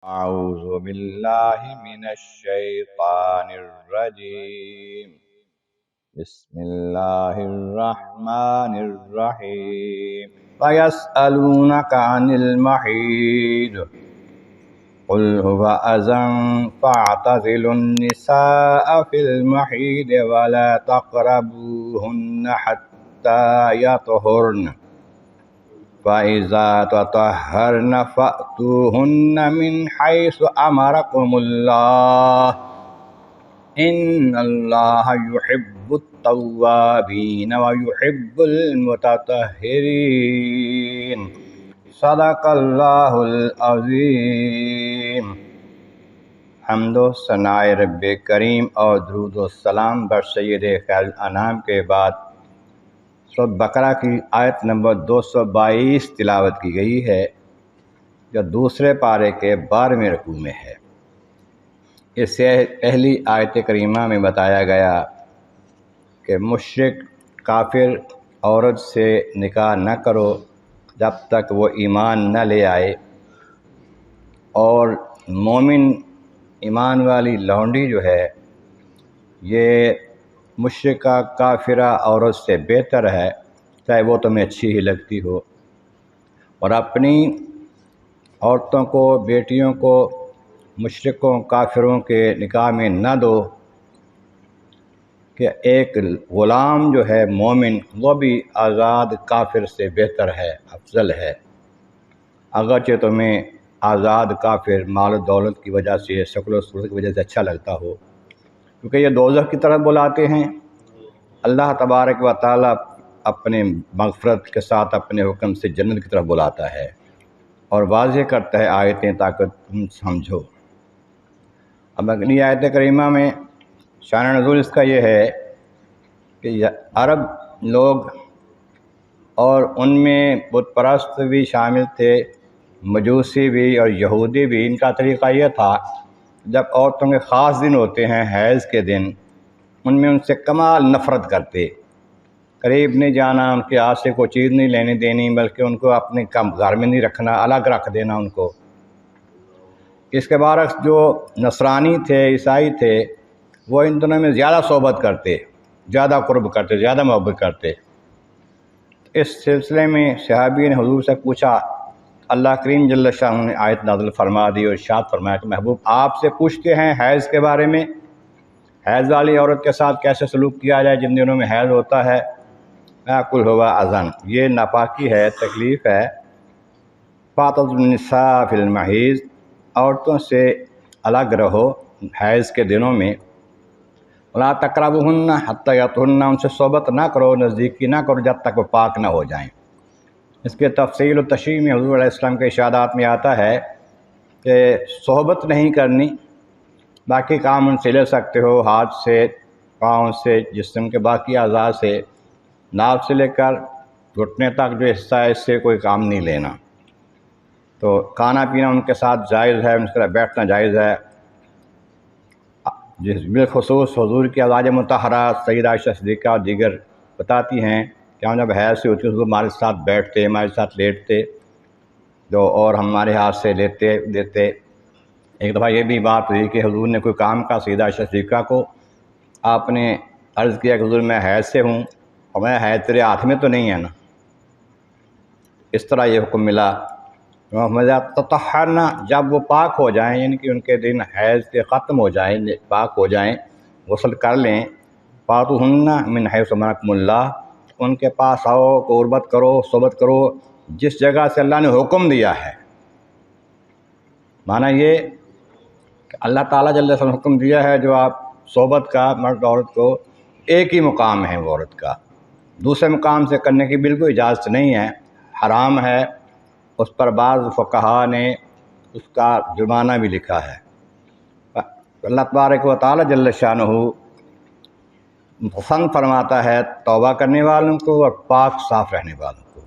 أعوذ بالله من الشيطان الرجيم. بسم الله الرحمن الرحيم. فيسألونك عن المحيض قل هو أذى فاعتزلوا النساء في المحيض ولا تقربوهن حتى يطهرن فإذا تطهرن فأتوهن من حيث أمركم الله إن الله يحب التوابين ويحب المتطهرين صدق اللہ العظیم۔ حمد و ثناء رب کریم اور درود و سلام بر سید خیر الانام کے بعد سورۃ بقرہ کی آیت نمبر 222 تلاوت کی گئی ہے، جو دوسرے پارے کے 12ویں رکوع میں ہے۔ اس سے پہلی آیت کریمہ میں بتایا گیا کہ مشرک کافر عورت سے نکاح نہ کرو جب تک وہ ایمان نہ لے آئے، اور مومن ایمان والی لونڈی جو ہے یہ مشرکہ کافرہ عورت سے بہتر ہے، چاہے وہ تمہیں اچھی ہی لگتی ہو، اور اپنی عورتوں کو بیٹیوں کو مشرکوں کافروں کے نکاح میں نہ دو کہ ایک غلام جو ہے مومن وہ بھی آزاد کافر سے بہتر ہے، افضل ہے، اگرچہ تمہیں آزاد کافر مال و دولت کی وجہ سے شکل و صورت کی وجہ سے اچھا لگتا ہو، کیونکہ یہ دوزخ کی طرف بلاتے ہیں۔ اللہ تبارک و تعالیٰ اپنے مغفرت کے ساتھ اپنے حکم سے جنت کی طرف بلاتا ہے اور واضح کرتا ہے آیتیں تاکہ تم سمجھو۔ اب اگلی آیت کریمہ میں شان نزول اس کا یہ ہے کہ عرب لوگ اور ان میں بت پرست بھی شامل تھے، مجوسی بھی اور یہودی بھی۔ ان کا طریقہ یہ تھا جب عورتوں کے خاص دن ہوتے ہیں، حیض کے دن، ان میں ان سے کمال نفرت کرتے، قریب نہیں جانا، ان کے ہاتھ سے کوئی چیز نہیں لینے دینی، بلکہ ان کو اپنے گھر میں نہیں رکھنا، الگ رکھ دینا ان کو۔ اس کے برعکس جو نصرانی تھے، عیسائی تھے، وہ ان دنوں میں زیادہ صحبت کرتے، زیادہ قرب کرتے، زیادہ محبت کرتے۔ اس سلسلے میں صحابی نے حضور سے پوچھا، اللہ کریم جل شانہ نے آیت نازل فرما دی اور ارشاد فرمایا کہ محبوب آپ سے پوچھتے ہیں حیض کے بارے میں، حیض والی عورت کے ساتھ کیسے سلوک کیا جائے جن دنوں میں حیض ہوتا ہے۔ قل ہو اذن، یہ ناپاکی ہے، تکلیف ہے۔ فاعتزلوا النساء فی المحیض، عورتوں سے الگ رہو حیض کے دنوں میں۔ ولا تقربوہن حتی یطہرن، ان سے صحبت نہ کرو، نزدیکی نہ کرو جب تک وہ پاک نہ ہو جائیں۔ اس کے تفصیل و تشریح میں حضور علیہ السلام کے ارشادات میں آتا ہے کہ صحبت نہیں کرنی، باقی کام ان سے لے سکتے ہو، ہاتھ سے، پاؤں سے، جسم کے باقی اعضاء سے، ناف سے لے کر گھٹنے تک جو حصہ ہے اس سے کوئی کام نہیں لینا۔ تو کھانا پینا ان کے ساتھ جائز ہے، ان کے ساتھ بیٹھنا جائز ہے۔ جس بالخصوص حضور کی ازواج مطہرات سیدہ عائشہ صدیقہ اور دیگر بتاتی ہیں کہ ہم جب حیض سے ہوتی حضور ہمارے ساتھ بیٹھتے، ہمارے ساتھ لیٹتے اور ہمارے ہاتھ سے لیتے دیتے۔ ایک دفعہ یہ بھی بات ہوئی کہ حضور نے کوئی کام کا سیدہ عائشہ صدیقہ کو، آپ نے عرض کیا کہ حضور میں حیض سے ہوں، اور میں حیض تیرے ہاتھ میں تو نہیں ہے نا۔ اس طرح یہ حکم ملا۔ تطہرنا، جب وہ پاک ہو جائیں، یعنی کہ ان کے دن حیض کے ختم ہو جائیں، پاک ہو جائیں، غسل کر لیں، فاتوہن من حیث امرکم اللہ، ان کے پاس آؤ، قربت کرو، صحبت کرو جس جگہ سے اللہ نے حکم دیا ہے۔ معنی یہ کہ اللہ تعالیٰ جل وعلا نے حکم دیا ہے جو آپ صحبت کا مرد عورت کو ایک ہی مقام ہے، وہ عورت کا دوسرے مقام سے کرنے کی بالکل اجازت نہیں ہے، حرام ہے۔ اس پر بعض فقہا نے اس کا جرمانہ بھی لکھا ہے۔ اللہ تبارک و تعالیٰ جل شانہ پسند فرماتا ہے توبہ کرنے والوں کو اور پاک صاف رہنے والوں کو۔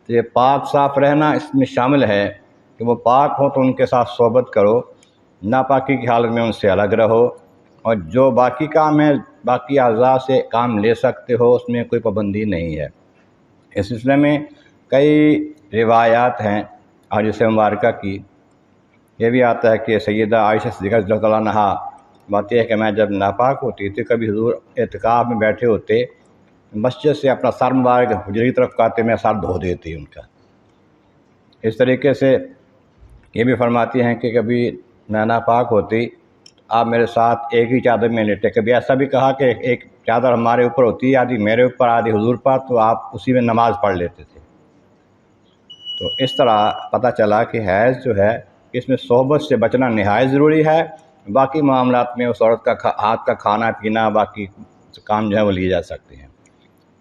تو یہ پاک صاف رہنا اس میں شامل ہے کہ وہ پاک ہوں تو ان کے ساتھ صحبت کرو، ناپاکی کی حالت میں ان سے الگ رہو، اور جو باقی کام ہے باقی اعضاء سے کام لے سکتے ہو، اس میں کوئی پابندی نہیں ہے۔ اس سلسلے میں کئی روایات ہیں حدیث مبارکہ کی، یہ بھی آتا ہے کہ سیدہ عائشہ صدیقہ رضی اللہ تعالیٰ عنہا بات یہ ہے کہ میں جب ناپاک ہوتی تھی کبھی حضور اعتکاف میں بیٹھے ہوتے، مسجد سے اپنا سر مبارک حجرے کی طرف آتے، میں سر دھو دیتی ان کا۔ اس طریقے سے یہ بھی فرماتی ہیں کہ کبھی میں ناپاک ہوتی آپ میرے ساتھ ایک ہی چادر میں لیٹے، کبھی ایسا بھی کہا کہ ایک چادر ہمارے اوپر ہوتی، آدھی میرے اوپر آدھی حضور پر، تو آپ اسی میں نماز پڑھ لیتے تھے۔ تو اس طرح پتہ چلا کہ حیض جو ہے اس میں صحبت سے بچنا نہایت ضروری ہے، باقی معاملات میں اس عورت کا ہاتھ کا کھانا پینا باقی کام جو ہے وہ لیے جا سکتے ہیں۔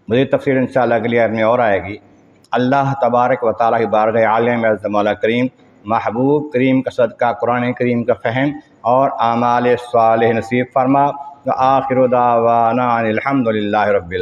مزید تفصیل انشاءاللہ اگلی آیت میں اور آئے گی۔ اللہ تبارک و تعالیٰ کی بارگاہ عالم عز مولا کریم محبوب کریم کا صدقہ قرآن کریم کا فہم اور اعمال صالح نصیب فرما۔ وآخر دعوانا ان الحمد للہ رب العالمین۔